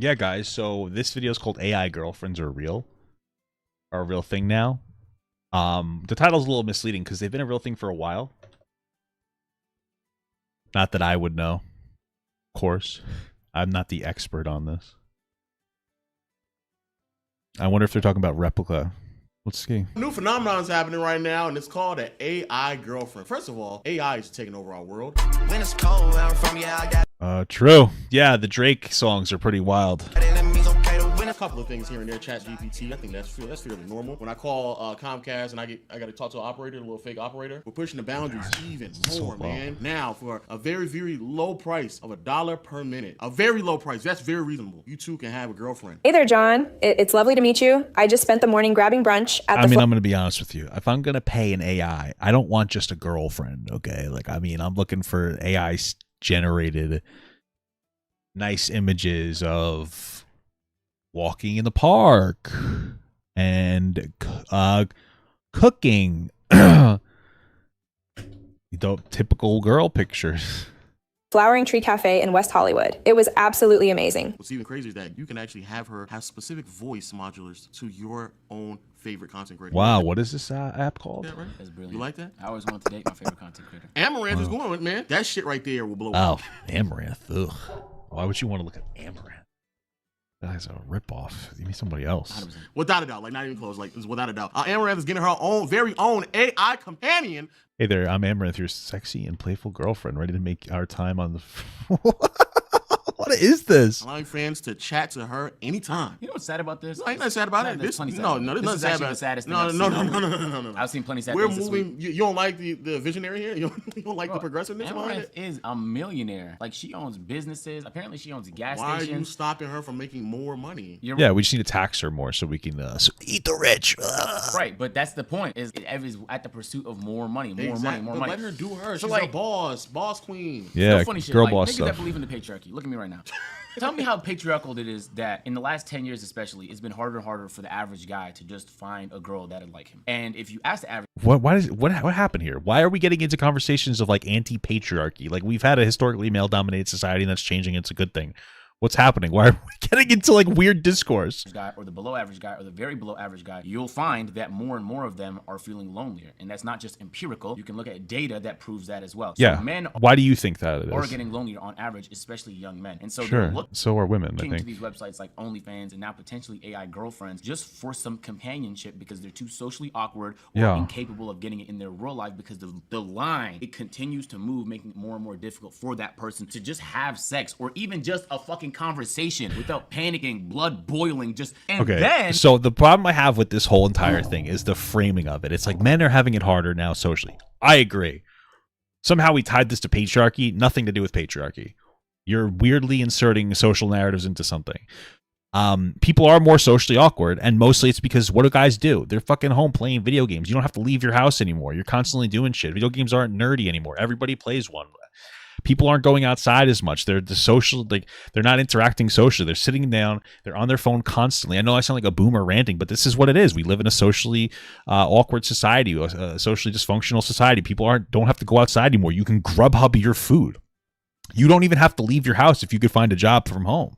Yeah, guys, so this video is called AI Girlfriends are a real thing now. The title's a little misleading because they've been a real thing for a while. Not that I would know, of course. I'm not the expert on this. I wonder if they're talking about replica. Let's see. A new phenomenon is happening right now, and it's called an AI girlfriend. First of all, AI is taking over our world. When it's cold, I'm from True. Yeah, the Drake songs are pretty wild. A couple of things here and there, chat GPT. I think that's fairly normal. When I call Comcast and I got to talk to an operator, a little fake operator, we're pushing the boundaries even more, man. Now, for a very, very low price of $1 per minute, a very low price, that's very reasonable. You too can have a girlfriend. Hey there, John. It's lovely to meet you. I just spent the morning grabbing brunch at the I'm going to be honest with you. If I'm going to pay an AI, I don't want just a girlfriend, okay? I'm looking for AI generated nice images of walking in the park and cooking. Typical girl pictures. Flowering Tree Cafe in West Hollywood. It was absolutely amazing. What's even crazier is that you can actually have her have specific voice modulars to your own favorite content creator. Wow, what is this app called? Yeah, right? That's brilliant. You like that? I always wanted to date my favorite content creator. Amouranth is going, man. That shit right there will blow up. Oh, Amouranth. Ugh. Why would you want to look at Amouranth? That's a ripoff. You mean somebody else? 100%. Without a doubt, like not even close, like without a doubt. Amouranth is getting her own very own AI companion. Hey there, I'm Amouranth, your sexy and playful girlfriend, ready to make our time on the. What is this? Allowing fans to chat to her anytime. You know what's sad about this? No, ain't nothing sad about it. There's There's plenty no, sad. there's nothing sad about the it. saddest thing No, I've no. I've seen plenty sad We're things this moving. week. You don't like the visionary here? You don't like the progressiveness behind Amouranth it? is a millionaire. Like, she owns businesses. Apparently, she owns gas Why are you stations. stopping her from making more money? Yeah, we just need to tax her more so we can eat the rich. Right, but that's the point. Is at the pursuit of more money, more Exactly. money. Let her do her. So, She's like, a boss queen. Yeah, funny shit. girl Like, boss niggas stuff. that believe in the patriarchy. Look at me right now. Tell me how patriarchal it is that in the last 10 years especially, it's been harder and harder for the average guy to just find a girl that'd like him. And if you ask the average... What happened here? Why are we getting into conversations of like anti-patriarchy? Like, we've had a historically male-dominated society and that's changing. It's a good thing. What's happening? Why are we getting into like weird discourse? Guy or the below average guy or the very below average guy, you'll find that more and more of them are feeling lonelier. And that's not just empirical. You can look at data that proves that as well. So Yeah. men Why do you think that it are is? getting lonelier on average, especially young men. And so Sure. they're looking So are women, I to think. these websites like OnlyFans and now potentially AI girlfriends just for some companionship because they're too socially awkward or Yeah. incapable of getting it in their real life because the line, it continues to move, making it more and more difficult for that person to just have sex or even just a fucking conversation without panicking, blood boiling, Okay, so the problem I have with this whole entire thing is the framing of it. It's like men are having it harder now socially. I agree. Somehow we tied this to patriarchy. Nothing to do with patriarchy. You're weirdly inserting social narratives into something. People are more socially awkward, and mostly it's because what do guys do? They're fucking home playing video games. You don't have to leave your house anymore. You're constantly doing shit. Video games aren't nerdy anymore. Everybody plays one. People aren't going outside as much. They're they're not interacting socially. They're sitting down. They're on their phone constantly. I know I sound like a boomer ranting, but this is what it is. We live in a socially awkward society, a socially dysfunctional society. People don't have to go outside anymore. You can Grubhub your food. You don't even have to leave your house if you could find a job from home.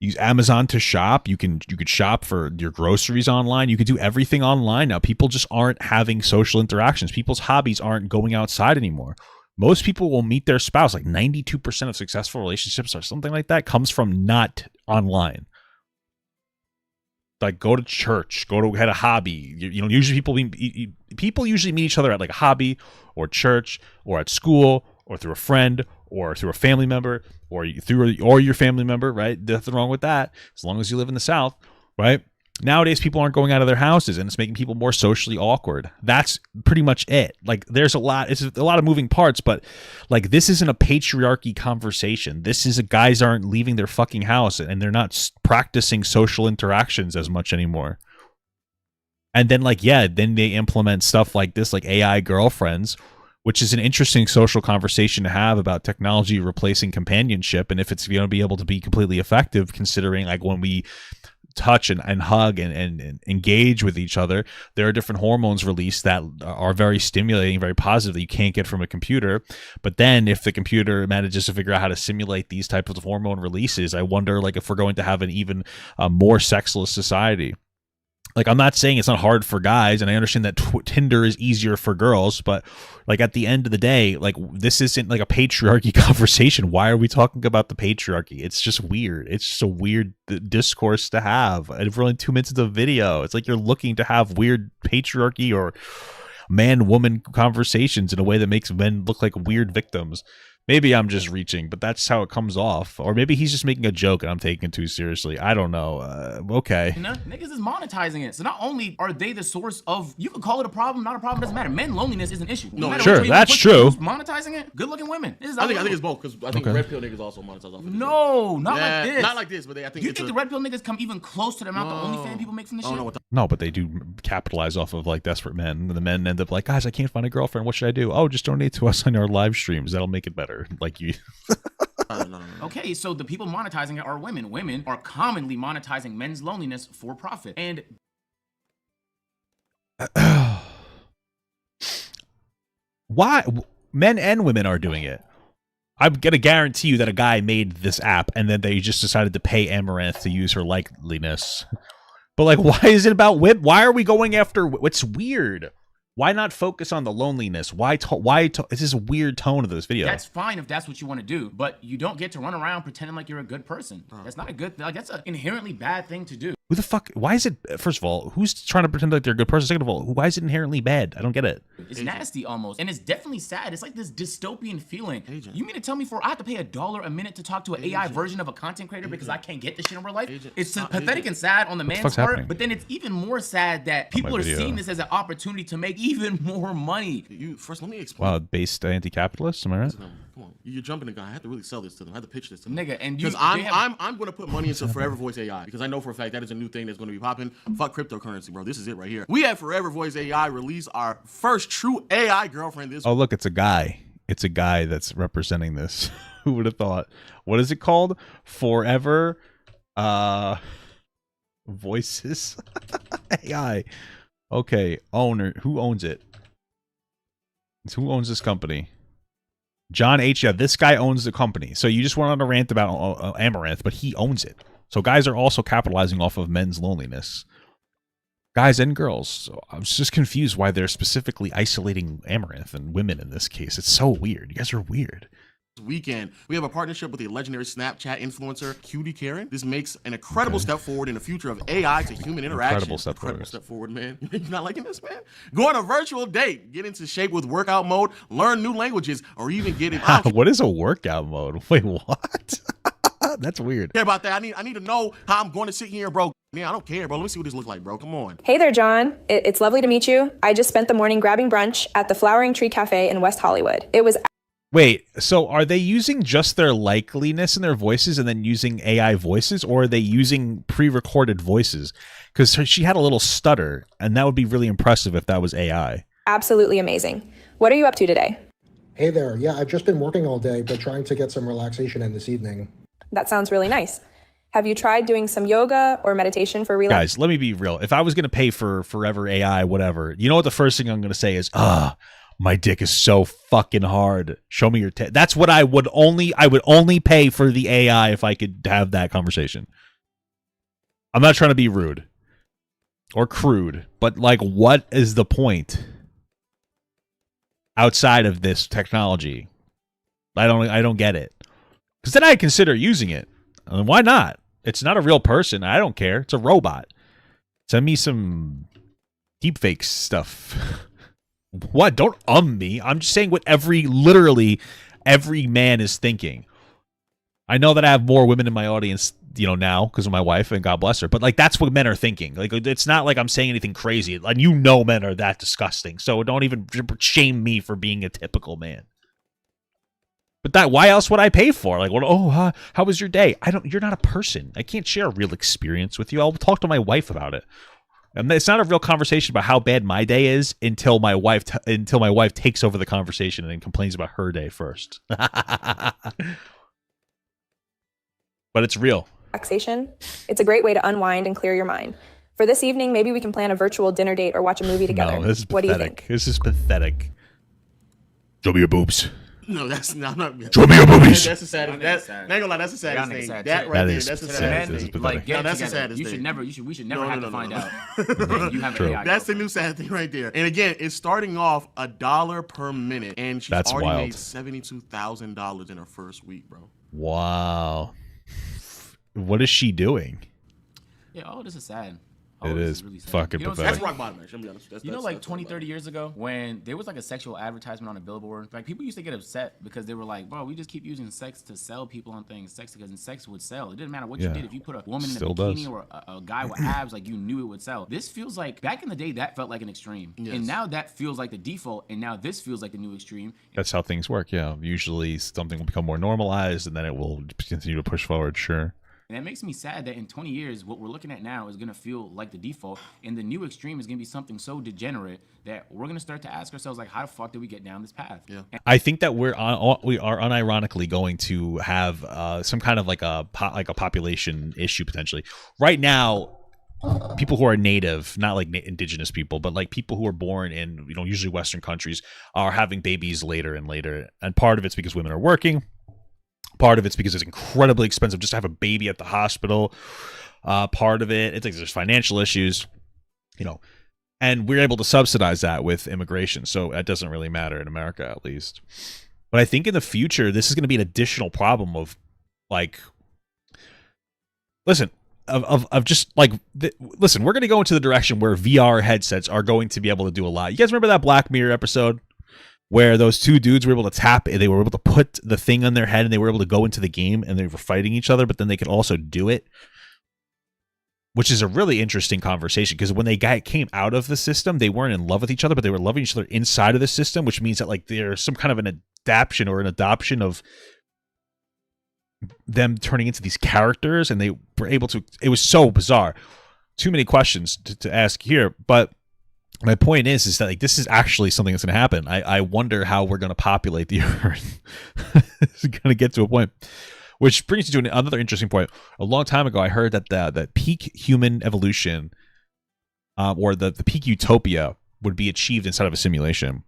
Use Amazon to shop. You could shop for your groceries online. You could do everything online now. People just aren't having social interactions. People's hobbies aren't going outside anymore. Most people will meet their spouse. Like 92% of successful relationships or something like that comes from not online. Like, go to church, had a hobby. Usually people usually meet each other at like a hobby or church or at school or through a friend or through a family member or your family member, right? Nothing wrong with that as long as you live in the South, right? Nowadays, people aren't going out of their houses, and it's making people more socially awkward. That's pretty much it. Like, it's a lot of moving parts, but like, this isn't a patriarchy conversation. This is guys aren't leaving their fucking house, and they're not practicing social interactions as much anymore. And then, then they implement stuff like this, like AI girlfriends, which is an interesting social conversation to have about technology replacing companionship, and if it's going to be able to be completely effective, considering like when we touch and hug and engage with each other, there are different hormones released that are very stimulating, very positive, that you can't get from a computer. But then if the computer manages to figure out how to simulate these types of hormone releases, I wonder like if we're going to have an even more sexless society. Like, I'm not saying it's not hard for guys, and I understand that Tinder is easier for girls, but like at the end of the day, like this isn't like a patriarchy conversation. Why are we talking about the patriarchy? It's just weird. It's just a weird discourse to have. And for only 2 minutes of the video, it's like you're looking to have weird patriarchy or man-woman conversations in a way that makes men look like weird victims. Maybe I'm just reaching, but that's how it comes off. Or maybe he's just making a joke and I'm taking it too seriously. I don't know. Okay. Niggas is monetizing it. So not only are they the source of, you can call it a problem, not a problem, doesn't matter. Men loneliness is an issue. No, matter sure, which way you that's push true. it, monetizing it, good looking women. I think it's both, because I think red pill niggas also monetize off of this. No, not like this. Not like this, but I think you think the red pill niggas come even close to the amount the OnlyFans people make from this shit? No, but they do capitalize off of like desperate men. And the men end up like, guys, I can't find a girlfriend. What should I do? Oh, just donate to us on our live streams. That'll make it better. Like you. No. Okay, so the people monetizing it are women. Women are commonly monetizing men's loneliness for profit. And why men and women are doing it? I'm gonna guarantee you that a guy made this app and then they just decided to pay Amouranth to use her likeliness. But like, why is it about whip? Why are we going after? What's weird? Why not focus on the loneliness? It's this weird tone of this video. that's fine if that's what you want to do, but you don't get to run around pretending like you're a good person. That's not a good, like, that's an inherently bad thing to do. Who the fuck? Why is it? First of all, who's trying to pretend like they're a good person? Second of all, why is it inherently bad? I don't get it. It's nasty almost, and it's definitely sad. It's like this dystopian feeling. You mean to tell me I have to pay $1 a minute to talk to an AI version of a content creator because I can't get this shit in real life? It's pathetic and sad on the man's part, happening? But then it's even more sad that people are seeing this as an opportunity to make even more money. First, let me explain. Wow, based anti-capitalist, am I right? Come on, you're jumping the gun. I have to really sell this to them. I have to pitch this to them, nigga. And because I'm going to put money into Forever Voice AI, because I know for a fact that is a new thing that's going to be popping. Fuck cryptocurrency, bro. This is it right here. We had Forever Voice AI release our first true AI girlfriend this week. Oh, look, it's a guy. It's a guy that's representing this. Who would have thought? What is it called? Forever Voices AI. Okay, owner. Who owns it? Who owns this company? John H. Yeah, this guy owns the company. So you just went on a rant about Amouranth, but he owns it. So guys are also capitalizing off of men's loneliness. Guys and girls. So I was just confused why they're specifically isolating Amouranth and women in this case. It's so weird. You guys are weird. Weekend, we have a partnership with the legendary Snapchat influencer Cutie Karen. This makes an incredible step forward in the future of AI to human interaction. Incredible step forward, man. You're not liking this, man? Go on a virtual date, get into shape with workout mode, learn new languages, or even get in. What is a workout mode? Wait, what? That's weird. Care about that? I need to know how I'm going to sit here, bro. Yeah, I don't care, bro. Let me see what this looks like, bro. Come on. Hey there, John. It's lovely to meet you. I just spent the morning grabbing brunch at the Flowering Tree Cafe in West Hollywood. It was... Wait, so are they using just their likeliness in their voices and then using AI voices, or are they using pre-recorded voices? Because she had a little stutter, and that would be really impressive if that was AI. absolutely amazing. What are you up to today? Hey there. Yeah, I've just been working all day, but trying to get some relaxation in this evening. That sounds really nice. Have you tried doing some yoga or meditation for relax? Guys, let me be real. If I was going to pay for Forever AI, whatever, you know what the first thing I'm going to say is, my dick is so fucking hard. Show me your That's what I would only pay for the AI if I could have that conversation. I'm not trying to be rude or crude, but like, what is the point outside of this technology? I don't get it. Because then I consider using it. Why not? It's not a real person. I don't care. It's a robot. Send me some deepfake stuff. What? Don't me. I'm just saying what literally every man is thinking. I know that I have more women in my audience, now because of my wife, and God bless her. But like, that's what men are thinking. Like, it's not like I'm saying anything crazy. Like, men are that disgusting. So don't even shame me for being a typical man. But why else would I pay for? Like, how was your day? You're not a person. I can't share a real experience with you. I'll talk to my wife about it. And it's not a real conversation about how bad my day is until my wife takes over the conversation and then complains about her day first. But it's real. relaxation. It's a great way to unwind and clear your mind. For this evening, maybe we can plan a virtual dinner date or watch a movie together. No, this is What do you pathetic. think? This is pathetic. Show me your boobs. No, that's not. Show me your boobies. That's the saddest. That's not gonna lie. That's the saddest thing. Sad That too. right That there. is That's the sad. saddest This is thing. pathetic. Like, get No, that's the together. saddest You should thing. never. We should never No, have no, to no, find no, out. no. that you have True. an AI. That's the girlfriend. new sad thing right there. And again, it's starting off $1 per minute, and she's That's already wild. made $72,000 in her first week, bro. Wow. What is she doing? Yeah, oh, this is sad. It is really sad. fucking what's pathetic. That's rock bottom, actually. I'm be honest. You know, like 20, 30 years ago, when there was like a sexual advertisement on a billboard, like people used to get upset because they were like, bro, we just keep using sex to sell people on things. Sex, because sex would sell. It didn't matter what you Yeah. did. If you put a woman Still in a bikini does. or a guy with abs, like you knew it would sell. This feels like, back in the day, that felt like an extreme. Yes. And now that feels like the default. And now this feels like the new extreme. That's how things work. Yeah. Usually something will become more normalized and then it will continue to push forward. Sure. And that makes me sad that in 20 years, what we're looking at now is going to feel like the default. And the new extreme is going to be something so degenerate that we're going to start to ask ourselves, like, how the fuck did we get down this path? Yeah. I think that we are unironically going to have some kind of like a population issue potentially. Right now, people who are native, not like indigenous people, but like people who are born in, usually Western countries, are having babies later and later. And part of it's because women are working. Part of it's because it's incredibly expensive just to have a baby at the hospital. Part of it's like there's financial issues, and we're able to subsidize that with immigration. So that doesn't really matter in America, at least. But I think in the future, this is going to be an additional problem of like, listen, listen, we're going to go into the direction where VR headsets are going to be able to do a lot. You guys remember that Black Mirror episode where those two dudes were able to tap, they were able to put the thing on their head and they were able to go into the game and they were fighting each other, but then they could also do it, which is a really interesting conversation because when they came out of the system, they weren't in love with each other, but they were loving each other inside of the system, which means that like there's some kind of an adoption of them turning into these characters, and they were able to. It was so bizarre. Too many questions to ask here, but my point is that like this is actually something that's going to happen. I wonder how we're going to populate the Earth. It's going to get to a point, which brings you to another interesting point. A long time ago, I heard that the peak human evolution, or the peak utopia, would be achieved inside of a simulation,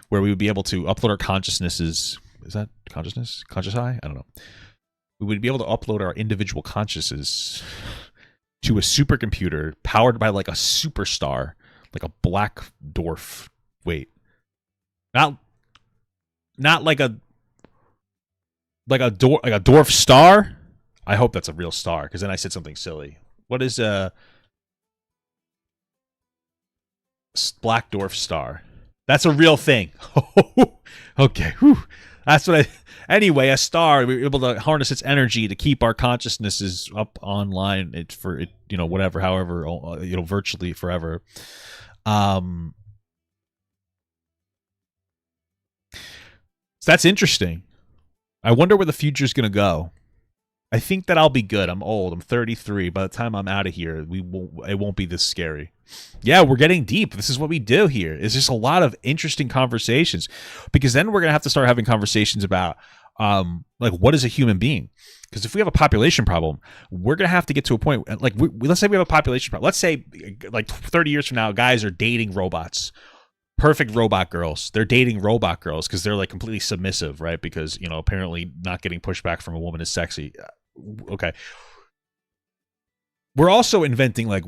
where we would be able to upload our consciousnesses. Is that consciousness? Conscious eye? I don't know. We would be able to upload our individual consciousness to a supercomputer powered by like a superstar. Like a black dwarf. Wait. Not like a dwarf star? I hope that's a real star, because then I said something silly. What is a black dwarf star? That's a real thing. Okay. Whew. That's what anyway, a star, we were able to harness its energy to keep our consciousnesses up online whatever, however, virtually forever. So that's interesting. I wonder where the future is going to go. I think that I'll be good. I'm old. I'm 33. By the time I'm out of here, it won't be this scary. Yeah, we're getting deep. This is what we do here. It's just a lot of interesting conversations, because then we're going to have to start having conversations about like what is a human being? Because if we have a population problem, we're going to have to get to a point like let's say we have a population problem. Let's say like 30 years from now, guys are dating robots. Perfect robot girls. They're dating robot girls because they're like completely submissive, right? Because, apparently not getting pushback from a woman is sexy. Okay. We're also inventing like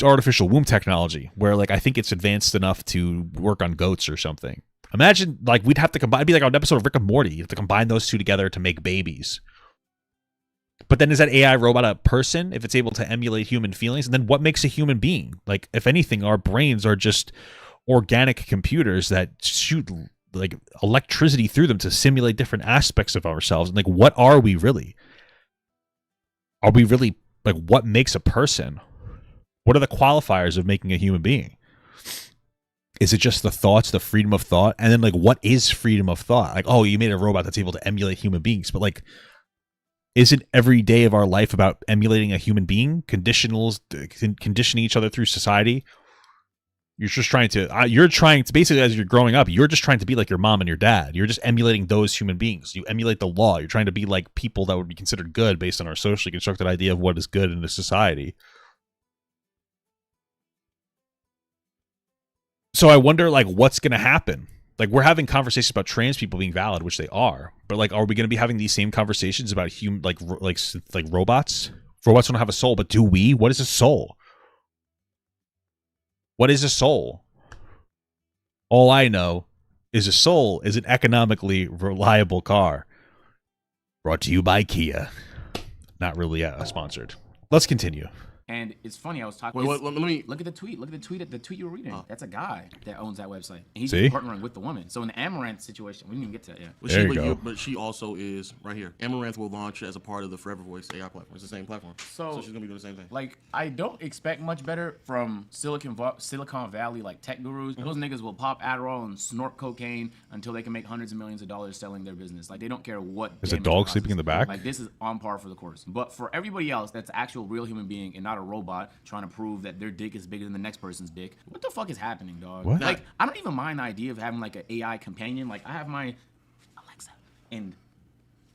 artificial womb technology where like I think it's advanced enough to work on goats or something. Imagine like we'd have to combine, it'd be like an episode of Rick and Morty. You have to combine those two together to make babies. But then is that AI robot a person if it's able to emulate human feelings? And then what makes a human being? Like, if anything, our brains are just organic computers that shoot like electricity through them to simulate different aspects of ourselves. And like, what are we really? Are we really like what makes a person? What are the qualifiers of making a human being? Is it just the thoughts, the freedom of thought? And then like, what is freedom of thought? Like, oh, you made a robot that's able to emulate human beings, but like, isn't every day of our life about emulating a human being, conditioning each other through society? You're just trying to basically, as you're growing up, you're just trying to be like your mom and your dad. You're just emulating those human beings. You emulate the law. You're trying to be like people that would be considered good based on our socially constructed idea of what is good in a society. So I wonder, like, what's going to happen? Like, we're having conversations about trans people being valid, which they are, but like, are we going to be having these same conversations about like robots? Robots don't have a soul, but do we? What is a soul? What is a soul? All I know is a soul is an economically reliable car. Brought to you by Kia. Not really sponsored. Let's continue. And it's funny, I was talking. Wait, let me look at the tweet. Look at the tweet you were reading. That's a guy that owns that website, and he's See? partnering with the woman. So in the Amouranth situation, we didn't even get to that yet. But There you go. But she also is right here. Amouranth will launch as a part of the Forever Voice AI platform. It's the same platform. So she's gonna be doing the same thing. Like, I don't expect much better from Silicon Valley like tech gurus. Those niggas will pop Adderall and snort cocaine until they can make hundreds of millions of dollars selling their business. Like, they don't care what. There's a dog sleeping in the back. Like, this is on par for the course. But for everybody else, that's an actual real human being and not a robot trying to prove that their dick is bigger than the next person's dick. What the fuck is happening, dog? What? Like, I don't even mind the idea of having like an AI companion. Like, I have my Alexa and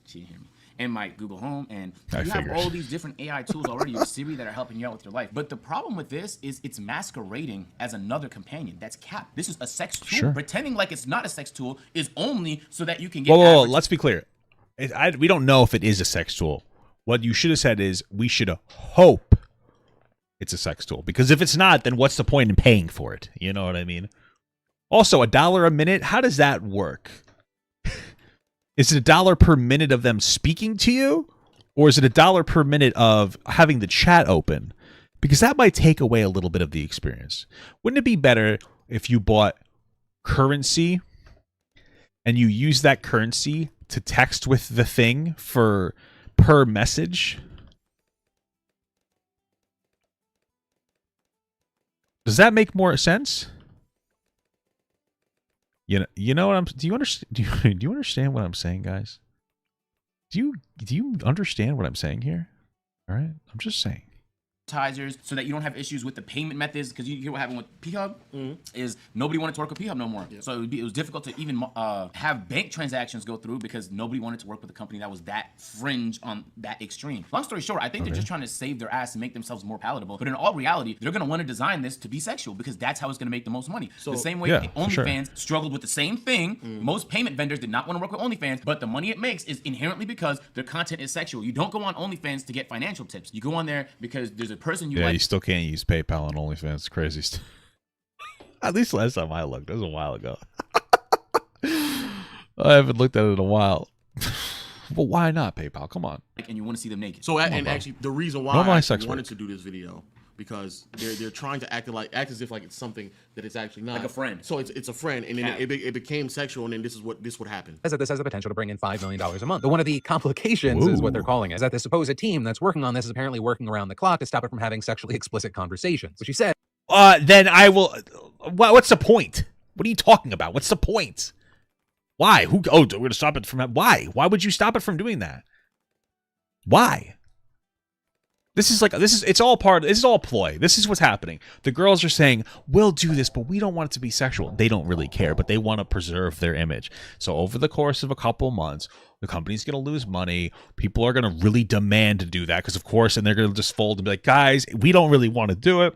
she didn't hear me. And my Google Home, and you have all these different AI tools already, your Siri, that are helping you out with your life. But the problem with this is it's masquerading as another companion. That's cap. This is a sex tool. Sure. Pretending like it's not a sex tool is only so that you can get. Whoa, let's be clear. We don't know if it is a sex tool. What you should have said is we should hope it's a sex tool, because if it's not, then what's the point in paying for it? You know what I mean? Also, $1 a minute, how does that work? Is it $1 per minute of them speaking to you, or is it $1 per minute of having the chat open? Because that might take away a little bit of the experience. Wouldn't it be better if you bought currency and you use that currency to text with the thing per message? Does that make more sense? You know what I'm. Do you understand? Do you understand what I'm saying, guys? Do you understand what I'm saying here? All right, I'm just saying. So that you don't have issues with the payment methods, because you hear what happened with P-Hub is nobody wanted to work with P-Hub no more. Yep. So it was difficult to even have bank transactions go through because nobody wanted to work with a company that was that fringe on that extreme. Long story short, I think they're just trying to save their ass and make themselves more palatable. But in all reality, they're going to want to design this to be sexual because that's how it's going to make the most money. So the same way OnlyFans struggled with the same thing. Most payment vendors did not want to work with OnlyFans, but the money it makes is inherently because their content is sexual. You don't go on OnlyFans to get financial tips. You go on there because there's a person you like. You still can't use PayPal on OnlyFans. It's crazy. At least last time I looked. That was a while ago. I haven't looked at it in a while. But why not PayPal? Come on. And you want to see them naked. So, actually, the reason why I wanted to do this video, because they're trying to act as if like it's something that it's actually not. Like a friend. So it's a friend, and then it became sexual, and then this would happen. Says that this has the potential to bring in $5 million a month. But one of the complications is what they're calling it, is that the supposed team that's working on this is apparently working around the clock to stop it from having sexually explicit conversations. Which he said. Then I will. What's the point? What are you talking about? What's the point? Why? We're going to stop it from. Why? Why would you stop it from doing that? Why? This is all ploy. This is what's happening. The girls are saying, we'll do this, but we don't want it to be sexual. They don't really care, but they want to preserve their image. So over the course of a couple months, the company's going to lose money. People are going to really demand to do that because, of course, and they're going to just fold and be like, guys, we don't really want to do it.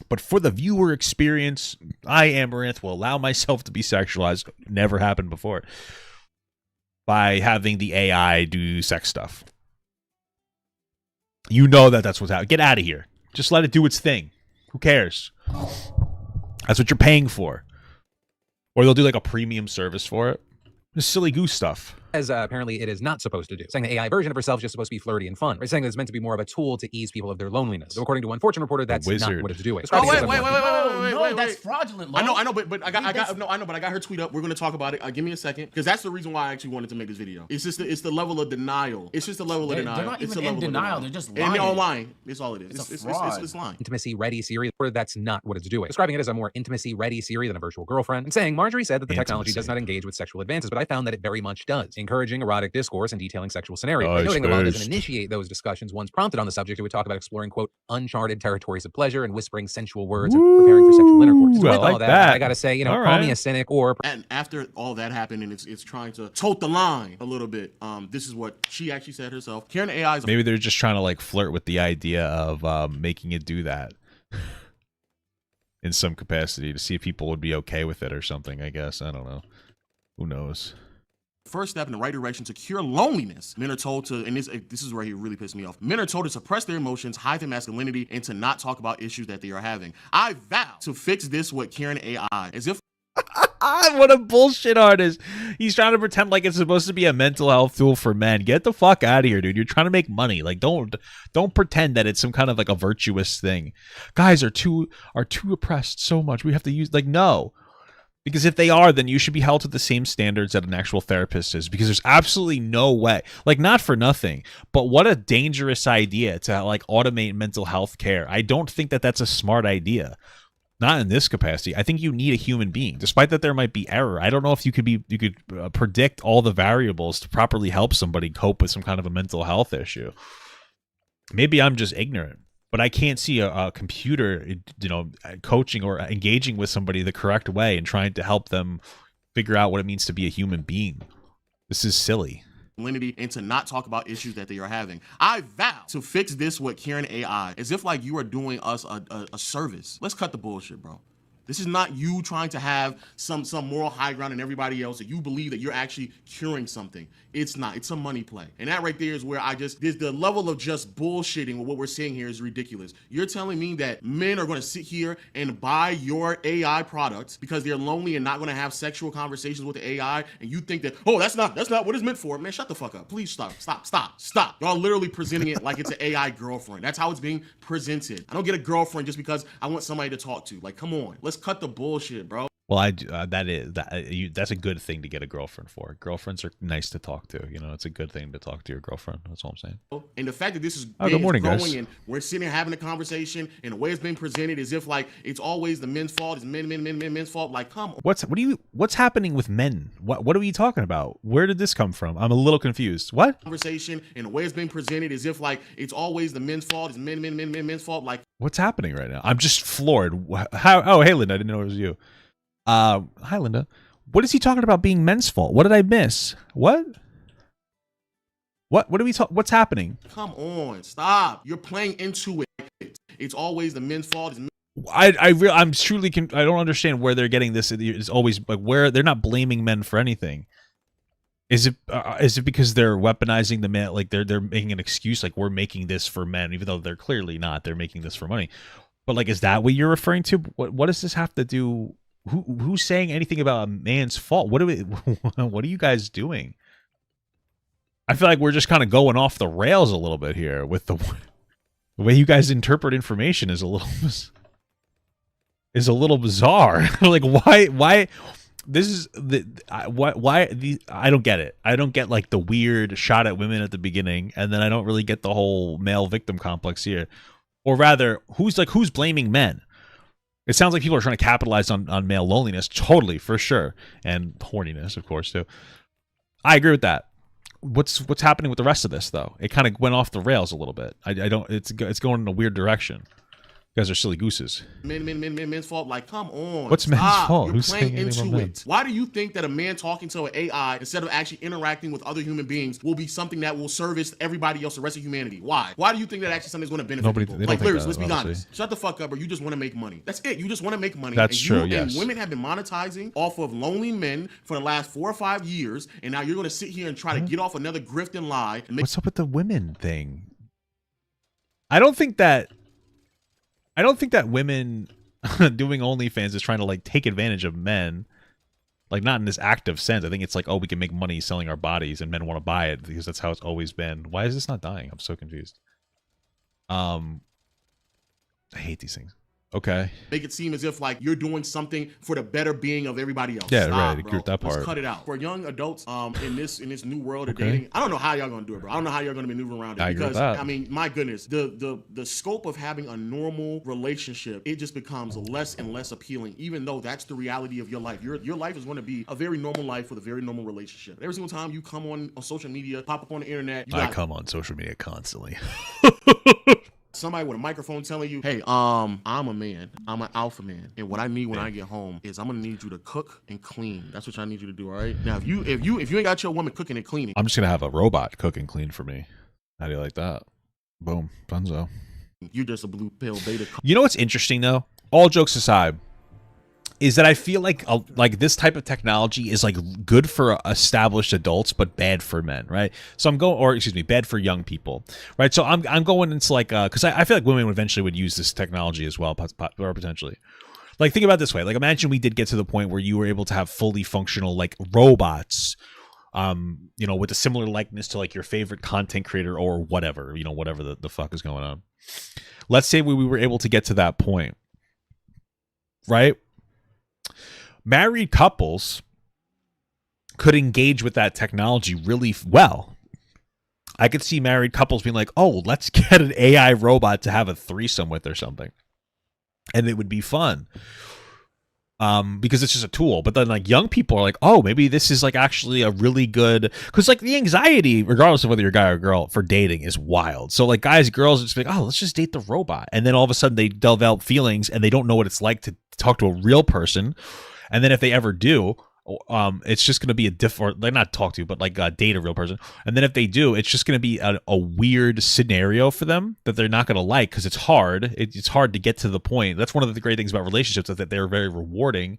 But for the viewer experience, I, Amouranth, will allow myself to be sexualized. Never happened before. By having the AI do sex stuff. You know that's what's happening. Get out of here. Just let it do its thing. Who cares? That's what you're paying for. Or they'll do like a premium service for it. Just silly goose stuff. As apparently it is not supposed to do. Saying the AI version of herself is just supposed to be flirty and fun. Right? Saying that it's meant to be more of a tool to ease people of their loneliness. So according to one Fortune reporter, that's not what it's doing. Wait, that's fraudulent. I know, but I got her tweet up. We're gonna talk about it. Give me a second, because that's the reason why I actually wanted to make this video. It's the level of denial. It's just the level of denial. They're not even in denial. They're just lying. And they're all lying. It's all it is. It's lying. Intimacy-ready Siri, that's not what it's doing. Describing it as a more intimacy-ready Siri than a virtual girlfriend, and saying Marjorie said that the technology does not engage with sexual advances, but I found that it very much does. encouraging erotic discourse and detailing sexual scenarios. Nice Noting that while it doesn't taste. initiate those discussions, once prompted on the subject, it would talk about exploring, quote, uncharted territories of pleasure and whispering sensual words and preparing for sexual intercourse. So I with all like that, that. I gotta say, All call me right. a cynic or... And after all that happened, and it's trying to tote the line a little bit. This is what she actually said herself. Karen AI is Maybe they're just trying to like flirt with the idea of making it do that in some capacity to see if people would be okay with it or something. I guess, I don't know. Who knows? first step in the right direction to cure loneliness. Men are told to, and this is where he really pissed me off. Men are told to suppress their emotions, hide their masculinity, and to not talk about issues that they are having. I vow to fix this with Karen AI, as if What a bullshit artist. He's trying to pretend like it's supposed to be a mental health tool for men. Get the fuck out of here, dude. You're trying to make money. Like don't pretend that it's some kind of like a virtuous thing. Guys are too oppressed so much. We have to use no. Because if they are, then you should be held to the same standards that an actual therapist is. Because there's absolutely no way. Like, not for nothing, but what a dangerous idea to like automate mental health care. I don't think that that's a smart idea. Not in this capacity. I think you need a human being, despite that there might be error. I don't know if you could predict all the variables to properly help somebody cope with some kind of a mental health issue. Maybe I'm just ignorant, but I can't see a computer, coaching or engaging with somebody the correct way and trying to help them figure out what it means to be a human being. This is silly. And to not talk about issues that they are having. I vow to fix this with Karen AI, as if like you are doing us a service. Let's cut the bullshit, bro. This is not you trying to have some moral high ground in everybody else that you believe that you're actually curing something. It's not. It's a money play. And that right there is where the level of just bullshitting with what we're saying here is ridiculous. You're telling me that men are going to sit here and buy your AI products because they're lonely and not going to have sexual conversations with the AI, and you think that, oh, that's not what it's meant for. Man, shut the fuck up. Please stop. Y'all literally presenting it like it's an AI girlfriend. That's how it's being presented. I don't get a girlfriend just because I want somebody to talk to. Like, come on. Let's cut the bullshit, bro. Well, that's a good thing to get a girlfriend for. Girlfriends are nice to talk to. It's a good thing to talk to your girlfriend. That's all I'm saying. And the fact that this is good morning, growing guys. and we're sitting here having a conversation and the way it's being presented is if like it's always the men's fault, it's men's fault. Like, come on. What's happening with men? What are we talking about? Where did this come from? I'm a little confused. What? Conversation and the way it's being presented is if like it's always the men's fault, it's men's fault. Like, What's happening right now? I'm just floored. How? Oh, hey, Linda. I didn't know it was you. Hi, Linda. What is he talking about being men's fault? What did I miss? What are we talking? What's happening? come on, stop. You're playing into it. It's always the men's fault. I'm truly I don't understand where they're getting this. It's always like where they're not blaming men for anything. Is it because they're weaponizing the man? Like they're making an excuse, like we're making this for men, even though they're clearly not. They're making this for money. But like, is that what you're referring to? What does this have to do? Who's saying anything about a man's fault? What are you guys doing? I feel like we're just kind of going off the rails a little bit here with the way you guys interpret information is a little bizarre. Like why this is I don't get it. I don't get like the weird shot at women at the beginning, and then I don't really get the whole male victim complex here. Or rather, who's blaming men? It sounds like people are trying to capitalize on male loneliness, totally, for sure, and horniness, of course, too. I agree with that. What's happening with the rest of this, though? It kind of went off the rails a little bit. I don't. It's going in a weird direction. You guys are silly gooses. Men's fault. Like, come on. What's men's fault? You're Who's playing saying anything into about men? it. Why do you think that a man talking to an AI instead of actually interacting with other human beings will be something that will service everybody else, the rest of humanity? Why? Why do you think that actually something's going to benefit people? They don't Like, think Lyrics, that, let's be honestly. honest. Shut the fuck up, or you just want to make money. That's it. You just want to make money. That's true, And yes. women have been monetizing off of lonely men for the last 4 or 5 years, and now you're going to sit here and try to get off another grift and lie and make. What's up with the women thing? I don't think that women doing OnlyFans is trying to like take advantage of men, like not in this active sense. I think it's like, oh, we can make money selling our bodies, and men want to buy it because that's how it's always been. Why is this not dying? I'm so confused. I hate these things. Okay. Make it seem as if like you're doing something for the better being of everybody else. Yeah, Stop, right. bro. Agree with that part. Let's cut it out. For young adults, in this new world of dating, I don't know how y'all gonna do it, bro. I don't know how y'all gonna maneuver around it. I agree with Because that. I mean, my goodness, the scope of having a normal relationship, it just becomes less and less appealing, even though that's the reality of your life. Your life is going to be a very normal life with a very normal relationship. Every single time you come on social media, pop up on the internet, I come on social media constantly. somebody with a microphone telling you, hey, I'm a man. I'm an alpha man. And what I need when I get home is I'm gonna need you to cook and clean. That's what I need you to do, all right? Now, if you ain't got your woman cooking and cleaning, I'm just gonna have a robot cook and clean for me. How do you like that? Boom, dunzo. you're just a blue pill beta. You know what's interesting though? All jokes aside, is that I feel like this type of technology is like good for established adults but bad for men, right? So I'm going, or excuse me, bad for young people, right? So I'm going into like because I feel like women eventually would use this technology as well, or potentially. Like think about it this way. Like imagine we did get to the point where you were able to have fully functional like robots, you know, with a similar likeness to like your favorite content creator or whatever, you know, whatever the fuck is going on. Let's say we were able to get to that point, right? Married couples could engage with that technology really well. I could see married couples being like, oh, let's get an AI robot to have a threesome with or something. And it would be fun. Because it's just a tool. But then like young people are like, oh, maybe this is like actually a really good, because like the anxiety, regardless of whether you're a guy or a girl, for dating is wild. So like guys, girls, it's like, oh, let's just date the robot. And then all of a sudden they develop feelings and they don't know what it's like to talk to a real person. And then if they ever do, it's just going to be a different, like not talk to, but like date a real person. And then if they do, it's just going to be a weird scenario for them that they're not going to like because it's hard. It's hard to get to the point. That's one of the great things about relationships, is that they're very rewarding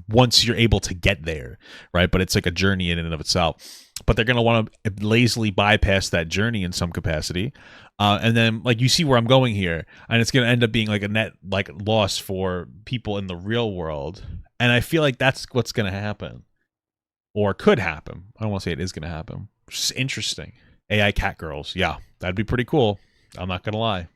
once you're able to get there, right? But it's like a journey in and of itself. But they're going to want to lazily bypass that journey in some capacity. And then like you see where I'm going here, and it's going to end up being like a net like loss for people in the real world. And I feel like that's what's going to happen, or could happen. I don't want to say it is going to happen. It's just interesting. AI cat girls. Yeah, that'd be pretty cool. I'm not going to lie.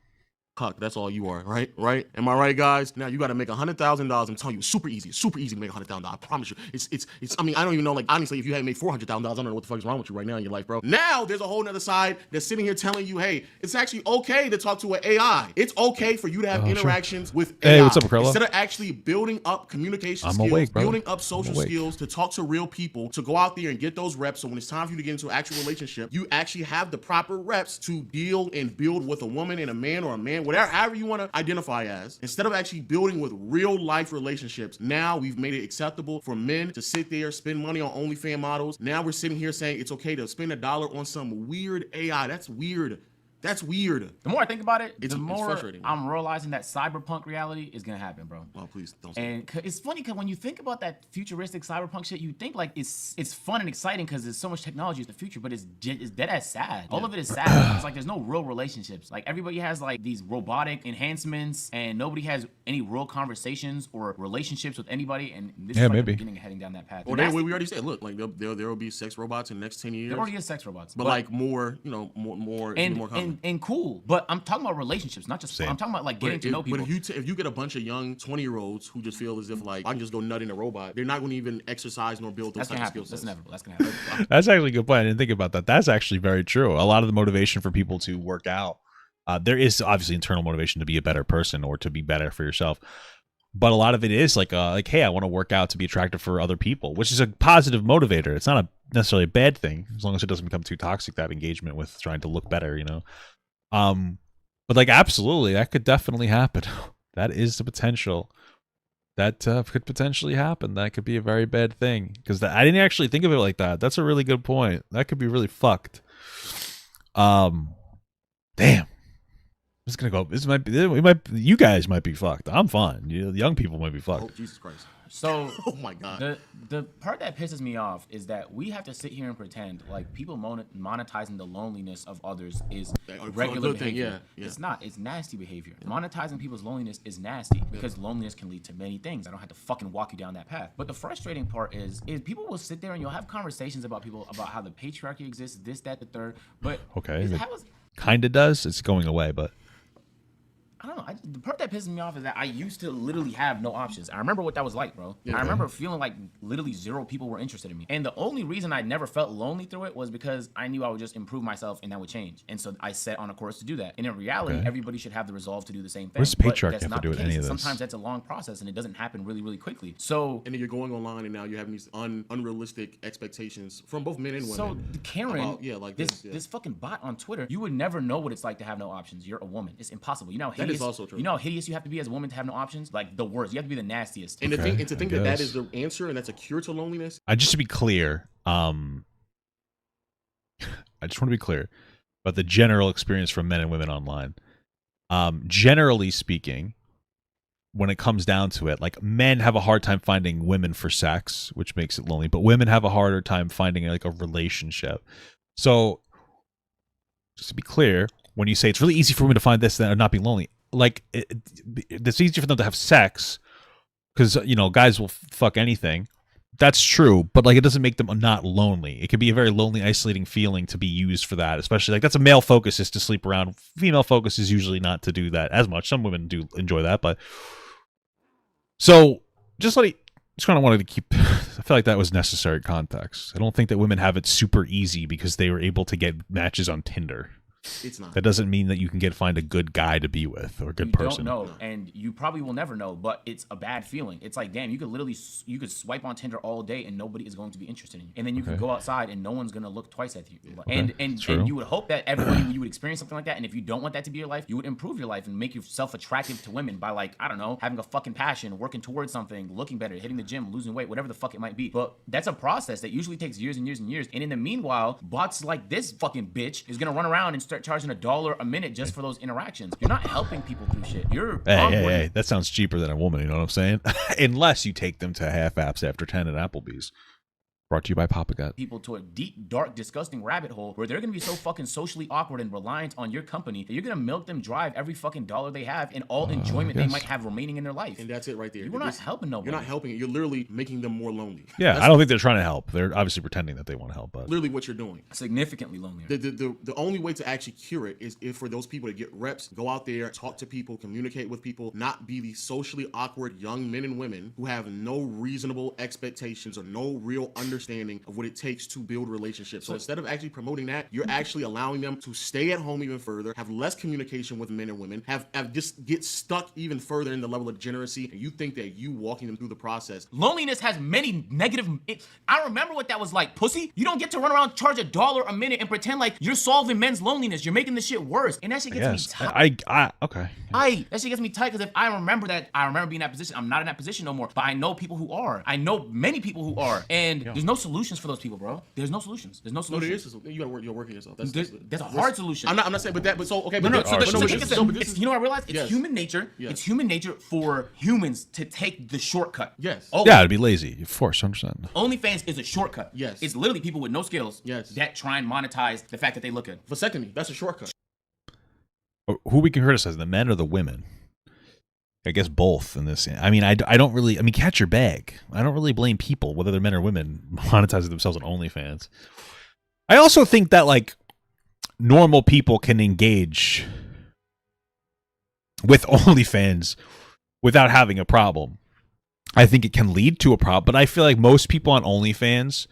Cuck, that's all you are, right? Am I right, guys? Now you got to make $100,000. I'm telling you, it's super easy to make $100,000. I promise you. It's. I mean, I don't even know. Like, honestly, if you had made $400,000, I don't know what the fuck is wrong with you right now in your life, bro. Now there's a whole nother side that's sitting here telling you, hey, it's actually okay to talk to an AI. It's okay for you to have interactions with AI. Hey, what's up, Carlo? Instead of actually building up communication skills, awake, brother. building up social skills, to talk to real people, to go out there and get those reps. So when it's time for you to get into an actual relationship, you actually have the proper reps to deal and build with a woman and a man, or a man, whatever, however you want to identify as. Instead of actually building with real life relationships, now we've made it acceptable for men to sit there, spend money on OnlyFans models. Now we're sitting here saying it's okay to spend $1 on some weird AI. That's weird. That's weird. The more I think about it, It's the more frustrating. I'm realizing that cyberpunk reality is gonna happen, bro. Oh, please don't say And it's funny because when you think about that futuristic cyberpunk shit, you think like it's fun and exciting because there's so much technology in the future, but it's dead ass sad. All of it is sad. It's like there's no real relationships. Like everybody has like these robotic enhancements, and nobody has any real conversations or relationships with anybody. And this is like maybe. the beginning of heading down that path. Or And we already said, look, like there will be sex robots in the next 10 years. there already is sex robots, but like more, you know, more common. and cool. But I'm talking about relationships, not just. I'm talking about like getting to know people. But if you get a bunch of young 20-year-olds who just feel as if like I can just go nut in a robot, they're not going to even exercise nor build those That's gonna types of happen. skill That's sets. inevitable. That's gonna happen. That's actually a good point. I didn't think about that. That's actually very true. A lot of the motivation for people to work out, there is obviously internal motivation to be a better person or to be better for yourself. But a lot of it is like, hey, I want to work out to be attractive for other people, which is a positive motivator. It's not necessarily a bad thing, as long as it doesn't become too toxic, that engagement with trying to look better, you know? But like, absolutely, that could definitely happen. That is the potential. That could potentially happen. That could be a very bad thing. Because I didn't actually think of it like that. That's a really good point. That could be really fucked. Damn. I'm just gonna go. You guys might be fucked. I'm fine. The young people might be fucked. Oh, Jesus Christ. So Oh my God. the part that pisses me off is that we have to sit here and pretend like people monetizing the loneliness of others is A regular good thing, behavior. yeah. It's not. It's nasty behavior. Monetizing people's loneliness is nasty because loneliness can lead to many things. I don't have to fucking walk you down that path. But the frustrating part is people will sit there and you'll have conversations about how the patriarchy exists, this, that, the third. But Okay. how is Kinda does. It's going away, but I don't know. know. The part that pisses me off is that I used to literally have no options. I remember what that was like, bro. I remember feeling like literally 0 people were interested in me. And the only reason I never felt lonely through it was because I knew I would just improve myself and that would change. And so I set on a course to do that. And in reality, everybody should have the resolve to do the same thing. What does patriarchy that's have to not do the with any case. of this? Sometimes that's a long process and it doesn't happen really, really quickly. So And then you're going online and now you're having these unrealistic expectations from both men and women. So Karen, about, this fucking bot on Twitter, you would never know what it's like to have no options. You're a woman. It's impossible. You know how That hideous, is also true. You know how hideous you have to be as a woman to have no options? Like the worst. You have to be the nastiest. And to think I that guess. is the answer and that's a cure to loneliness. Just to be clear, I just want to be clear about the general experience from men and women online. Generally speaking, when it comes down to it, like men have a hard time finding women for sex, which makes it lonely, but women have a harder time finding like a relationship. So just to be clear, when you say it's really easy for women to find this and not be lonely, like it's easier for them to have sex because, you know, guys will fuck anything. That's true, but like it doesn't make them not lonely. It can be a very lonely, isolating feeling to be used for that, especially like that's a male focus is to sleep around. Female focus is usually not to do that as much. Some women do enjoy that, but so just kind of wanted to keep. I feel like that was necessary context. I don't think that women have it super easy because they were able to get matches on Tinder. It's not. That doesn't mean that you can find a good guy to be with or a good person. You don't know, and you probably will never know, but it's a bad feeling. It's like, damn, you could swipe on Tinder all day and nobody is going to be interested in you. And then you could go outside and no one's going to look twice at you. And you would hope that you would experience something like that, and if you don't want that to be your life, you would improve your life and make yourself attractive to women by, like, I don't know, having a fucking passion, working towards something, looking better, hitting the gym, losing weight, whatever the fuck it might be. But that's a process that usually takes years and years and years. And in the meanwhile, bots like this fucking bitch is going to run around and start charging $1 a minute just for those interactions. You're not helping people through shit. You're hey, that sounds cheaper than a woman, you know what I'm saying? Unless you take them to half apps after 10 at Applebee's. Brought to you by Papa Gut. People to a deep, dark, disgusting rabbit hole where they're gonna be so fucking socially awkward and reliant on your company that you're gonna milk them dry every fucking dollar they have and all enjoyment they might have remaining in their life. And that's it right there. You're not helping nobody. You're not helping it. You're literally making them more lonely. Yeah, I don't think they're trying to help. They're obviously pretending that they want to help, but Literally what you're doing. Significantly lonelier. The only way to actually cure it is if for those people to get reps, go out there, talk to people, communicate with people, not be these socially awkward young men and women who have no reasonable expectations or no real understanding of what it takes to build relationships. So instead of actually promoting that, you're actually allowing them to stay at home even further, have less communication with men and women, have just get stuck even further in the level of degeneracy, and you think that you walking them through the process. Loneliness has many negative. I remember what that was like, pussy. You don't get to run around, charge $1 a minute, and pretend like you're solving men's loneliness. You're making this shit worse, and that shit gets me tight. Okay. That shit gets me tight because if I remember being in that position. I'm not in that position no more, but I know people who are. I know many people who are, and there's no solutions for those people, bro. There's no solutions. There's no No, solutions. there is. You gotta work. You're working yourself. There's a hard solution. I'm not saying, but so okay. No, But so but you know what I realized? It's Yes. human nature. Yes. It's human nature for humans to take the shortcut. Yes. Oh, Yeah, it'd be lazy. Of course, 100%. OnlyFans is a shortcut. Yes. It's literally people with no skills Yes. that try and monetize the fact that they look good. Vasectomy. That's a shortcut. Who we can criticize, the men or the women? I guess both in this. I mean, I don't really. I mean, catch your bag. I don't really blame people, whether they're men or women, monetizing themselves on OnlyFans. I also think that like normal people can engage with OnlyFans without having a problem. I think it can lead to a problem, but I feel like most people on OnlyFans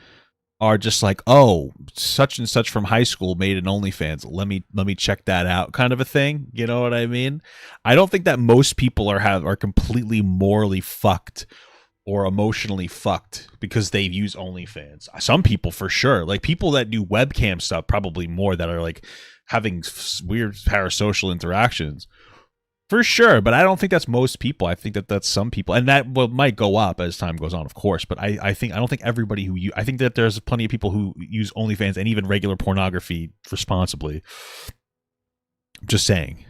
are just like, oh, such and such from high school made an OnlyFans. Let me check that out, kind of a thing. You know what I mean? I don't think that most people are completely morally fucked or emotionally fucked because they've used OnlyFans. Some people for sure, like people that do webcam stuff, probably more, that are like having weird parasocial interactions. For sure, but I don't think that's most people. I think that that's some people, and that might go up as time goes on, of course. But I don't think everybody I think that there's plenty of people who use OnlyFans and even regular pornography responsibly. Just saying.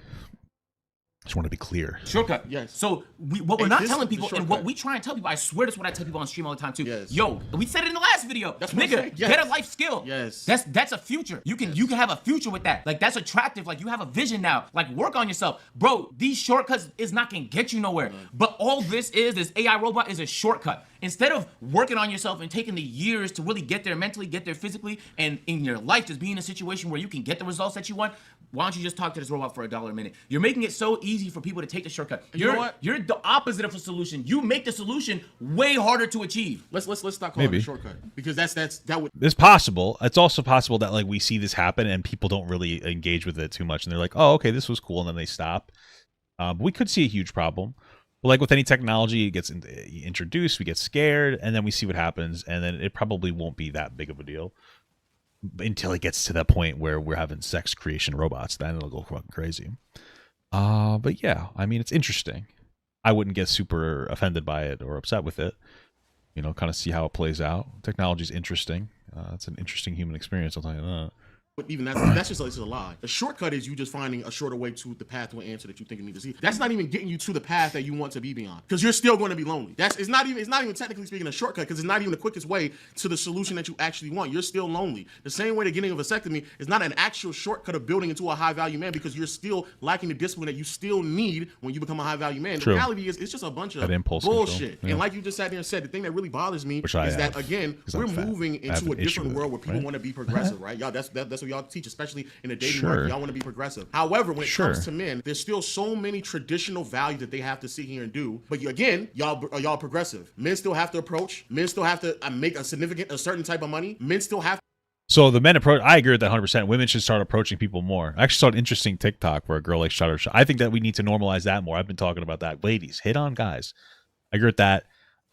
Just want to be clear. Shortcut. Yes. So what we're And not this telling is the people, and shortcut. what we try and tell people, I swear this is what I tell people on stream all the time too. Yes. Yo, we said it in the last video. That's what I'm Nigga, saying. Yes. get a life skill. Yes. That's a future. You can have a future with that. Like that's attractive. Like you have a vision now. Like work on yourself. Bro, these shortcuts is not gonna get you nowhere. But all this AI robot is a shortcut. Instead of working on yourself and taking the years to really get there mentally, get there physically, and in your life just be in a situation where you can get the results that you want, Why don't you just talk to this robot for $1 a minute? You're making it so easy for people to take the shortcut. You know what? You're the opposite of a solution. You make the solution way harder to achieve. Let's stop calling it a shortcut, because that would. It's possible. It's also possible that like we see this happen and people don't really engage with it too much, and they're like, "Oh, okay, this was cool," and then they stop. But we could see a huge problem. But like with any technology, it gets introduced, we get scared, and then we see what happens, and then it probably won't be that big of a deal until it gets to that point where we're having sex creation robots. Then it'll go fucking crazy. But yeah, I mean, it's interesting. I wouldn't get super offended by it or upset with it. You know, kind of see how it plays out. Technology's interesting. It's an interesting human experience, I'll tell you that. But even that's just a lie. The shortcut is you just finding a shorter way to the path to an answer that you think you need to see. That's not even getting you to the path that you want to be beyond, because you're still going to be lonely. It's not even technically speaking a shortcut, because it's not even the quickest way to the solution that you actually want. You're still lonely. The same way that getting a vasectomy is not an actual shortcut of building into a high value man, because you're still lacking the discipline that you still need when you become a high value man. True. The reality is it's just a bunch of impulse bullshit. Yeah. And like you just sat there and said, the thing that really bothers me is that again we're moving into a different world where people want to be progressive, right? Y'all, that's what y'all teach, especially in the dating market. Y'all want to be progressive. However, when it comes to men, there's still so many traditional values that they have to sit here and do. But y'all progressive. Men still have to approach. Men still have to make a certain type of money. Men still have. So the men approach. I agree with that 100%. Women should start approaching people more. I actually saw an interesting TikTok where a girl like shot her shot. I think that we need to normalize that more. I've been talking about that. Ladies, hit on guys. I agree with that.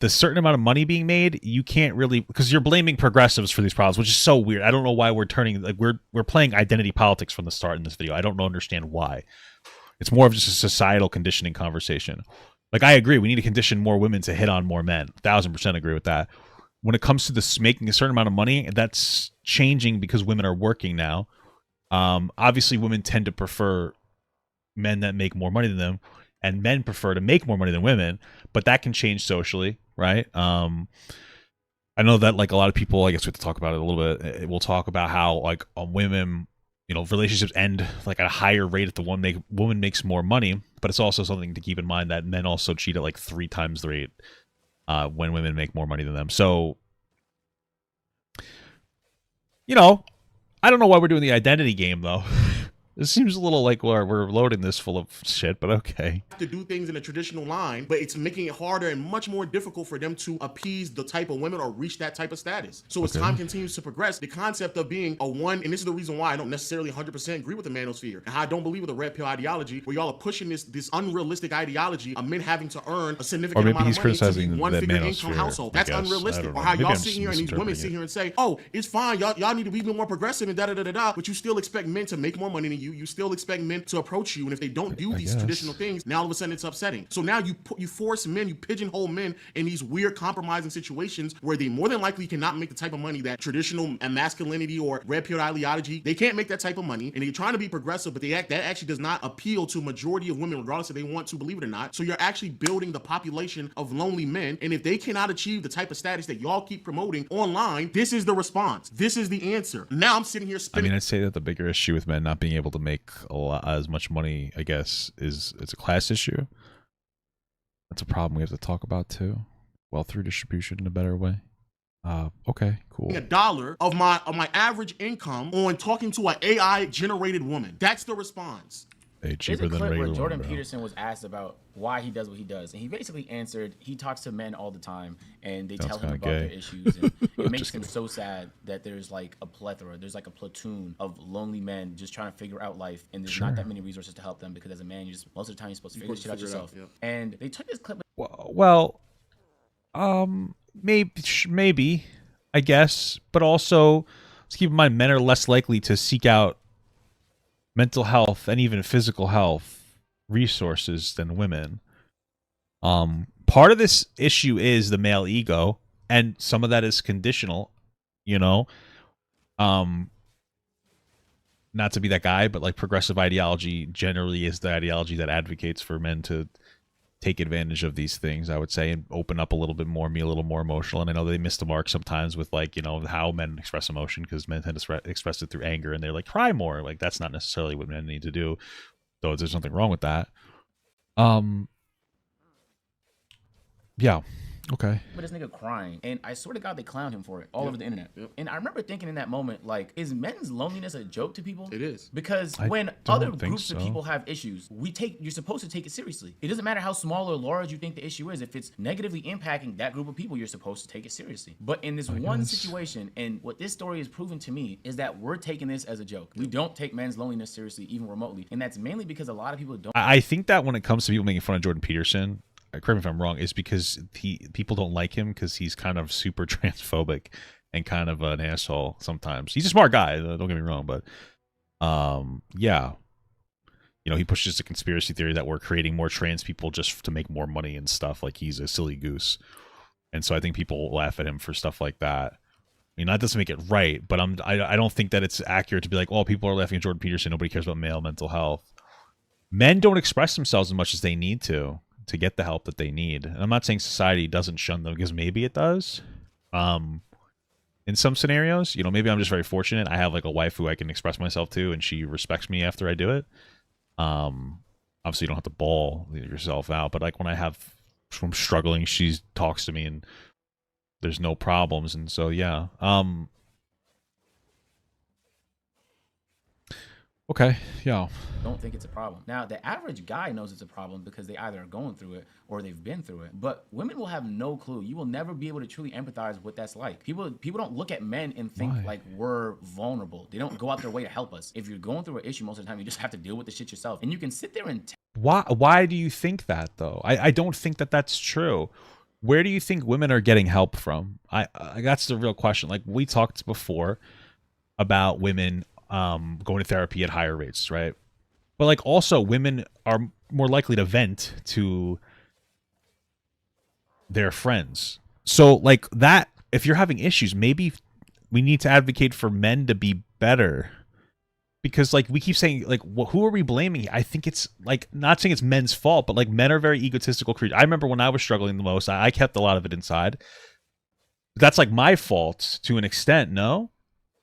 The certain amount of money being made, you can't really, because you're blaming progressives for these problems, which is so weird. I don't know why we're turning, like we're playing identity politics from the start in this video. I don't understand why. It's more of just a societal conditioning conversation. Like, I agree, we need to condition more women to hit on more men. 1000% agree with that. When it comes to this making a certain amount of money, that's changing because women are working now. Obviously, women tend to prefer men that make more money than them, and men prefer to make more money than women, but that can change socially, right? I know that like a lot of people, I guess we have to talk about it a little bit. We'll talk about how like women, you know, relationships end like at a higher rate if the woman makes more money, but it's also something to keep in mind that men also cheat at like 3 times the rate when women make more money than them. So, you know, I don't know why we're doing the identity game though. It seems a little like we're loading this full of shit, but okay. To do things in a traditional line, but it's making it harder and much more difficult for them to appease the type of women or reach that type of status. So as time continues to progress, the concept of being a one, and this is the reason why I don't necessarily 100% agree with the manosphere, and how I don't believe with the red pill ideology, where y'all are pushing this unrealistic ideology of men having to earn a significant amount of money to be one-figure income household. That's unrealistic. Or how y'all sit here and these women sit here and say, oh, it's fine, y'all need to be more progressive and da-da-da-da-da, but you still expect men to make more money than you. You still expect men to approach you, and if they don't do these traditional things, now all of a sudden it's upsetting. So now you force men, you pigeonhole men in these weird compromising situations where they more than likely cannot make the type of money that traditional masculinity or red pill ideology, they can't make that type of money, and they're trying to be progressive, but that actually does not appeal to a majority of women, regardless if they want to believe it or not. So you're actually building the population of lonely men, and if they cannot achieve the type of status that y'all keep promoting online, this is the response. This is the answer. Now I'm sitting here spinning. I mean, I'd say that the bigger issue with men not being able to make as much money, I guess, it's a class issue. That's a problem we have to talk about too. Well, through distribution in a better way. Okay, cool. $1 of my average income on talking to an AI generated woman. That's the response. Hey, There's cheaper a than clip where regular Jordan one, bro. Peterson was asked about why he does what he does, and he basically answered, he talks to men all the time, and they tell him about their issues, and it makes him so sad that there's like a plethora, there's like a platoon of lonely men just trying to figure out life, and there's not that many resources to help them, because as a man, most of the time you're supposed to figure shit out yourself. And they took this clip. Well, maybe, I guess, but also let's keep in mind men are less likely to seek out mental health and even physical health resources than women. Part of this issue is the male ego, and some of that is conditional, you know. Not to be that guy, but like progressive ideology generally is the ideology that advocates for men to take advantage of these things, I would say, and open up a little bit more, be a little more emotional. And I know they miss the mark sometimes with, like, you know, how men express emotion, because men tend to express it through anger, and they're like, cry more. Like, that's not necessarily what men need to do, though there's nothing wrong with that. Yeah, Okay. But this nigga crying, and I swear to God, they clowned him for it all over the internet. And I remember thinking in that moment, like, is men's loneliness a joke to people? It is. Because I when don't other think groups of so. people have issues, you're supposed to take it seriously. It doesn't matter how small or large you think the issue is. If it's negatively impacting that group of people, you're supposed to take it seriously. But in this one situation, and what this story has proven to me is that we're taking this as a joke. We don't take men's loneliness seriously, even remotely, and that's mainly because a lot of people don't. I think that when it comes to people making fun of Jordan Peterson, correct me if I'm wrong, is because people don't like him because he's kind of super transphobic and kind of an asshole sometimes. He's a smart guy, don't get me wrong, but yeah. You know, he pushes the conspiracy theory that we're creating more trans people just to make more money and stuff. Like, he's a silly goose. And so I think people laugh at him for stuff like that. I mean, that doesn't make it right, but I don't think that it's accurate to be like, oh, people are laughing at Jordan Peterson. Nobody cares about male mental health. Men don't express themselves as much as they need to get the help that they need. And I'm not saying society doesn't shun them, because maybe it does. In some scenarios, you know, maybe I'm just very fortunate. I have like a wife who I can express myself to, and she respects me after I do it. Obviously you don't have to bawl yourself out, but like when I'm struggling, she talks to me and there's no problems. And so, yeah. Okay, yeah. Don't think it's a problem. Now, the average guy knows it's a problem because they either are going through it or they've been through it. But women will have no clue. You will never be able to truly empathize with what that's like. People don't look at men and think like we're vulnerable. They don't go out their way to help us. If you're going through an issue, most of the time you just have to deal with the shit yourself. And you can sit there and Why do you think that though? I don't think that that's true. Where do you think women are getting help from? I that's the real question. Like, we talked before about women going to therapy at higher rates, right? But like, also women are more likely to vent to their friends. So like that, if you're having issues, maybe we need to advocate for men to be better. Because like we keep saying, like, who are we blaming? I think it's like, not saying it's men's fault, but like men are very egotistical creatures. I remember when I was struggling the most, I kept a lot of it inside. That's like my fault to an extent, no?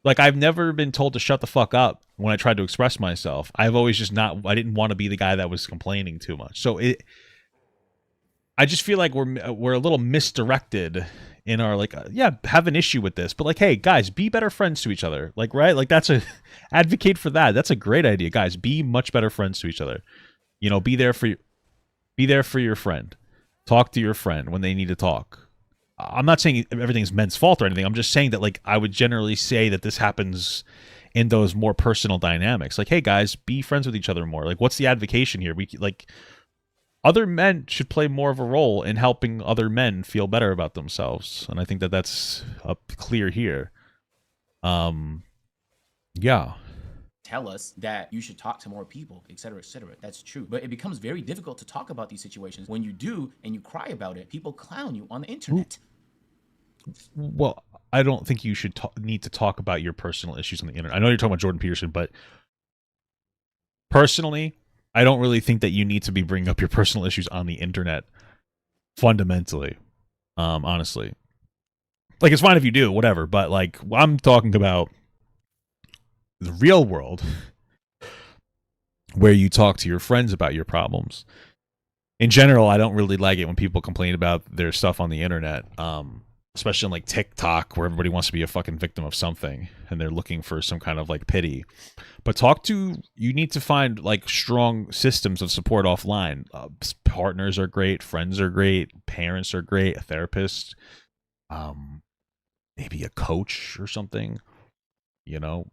Like, I've never been told to shut the fuck up when I tried to express myself. I've always just I didn't want to be the guy that was complaining too much. So I just feel like we're a little misdirected in our, like, yeah, have an issue with this, but like, hey guys, be better friends to each other. Like, right? Like, advocate for that. That's a great idea, guys. Be much better friends to each other. You know, be there for your friend. Talk to your friend when they need to talk. I'm not saying everything's men's fault or anything. I'm just saying that, like, I would generally say that this happens in those more personal dynamics. Like, hey guys, be friends with each other more. Like, what's the advocation here? Other men should play more of a role in helping other men feel better about themselves. And I think that that's clear here. Yeah. tell us that you should talk to more people, et cetera, et cetera. That's true. But it becomes very difficult to talk about these situations. When you do and you cry about it, people clown you on the internet. Well, I don't think you should need to talk about your personal issues on the internet. I know you're talking about Jordan Peterson, but personally, I don't really think that you need to be bringing up your personal issues on the internet fundamentally, honestly. Like, it's fine if you do, whatever, but like, I'm talking about the real world where you talk to your friends about your problems. In general, I don't really like it when people complain about their stuff on the internet, especially on like TikTok, where everybody wants to be a fucking victim of something and they're looking for some kind of like pity. But you need to find like strong systems of support offline. Partners are great, friends are great, parents are great, a therapist, maybe a coach or something, you know.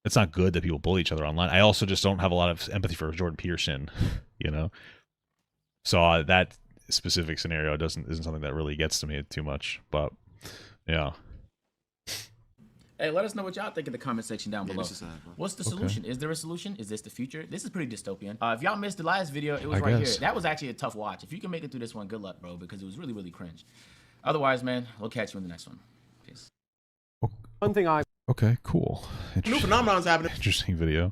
It's not good that people bully each other online. I also just don't have a lot of empathy for Jordan Peterson, you know. So that specific scenario isn't something that really gets to me too much. But yeah. Hey, let us know what y'all think in the comment section down below. What's the solution? Is there a solution? Is this the future? This is pretty dystopian. If y'all missed the last video, it was right here. That was actually a tough watch. If you can make it through this one, good luck, bro, because it was really, really cringe. Otherwise, man, we'll catch you in the next one. Peace. Okay, cool. New phenomenon's happening. Interesting video.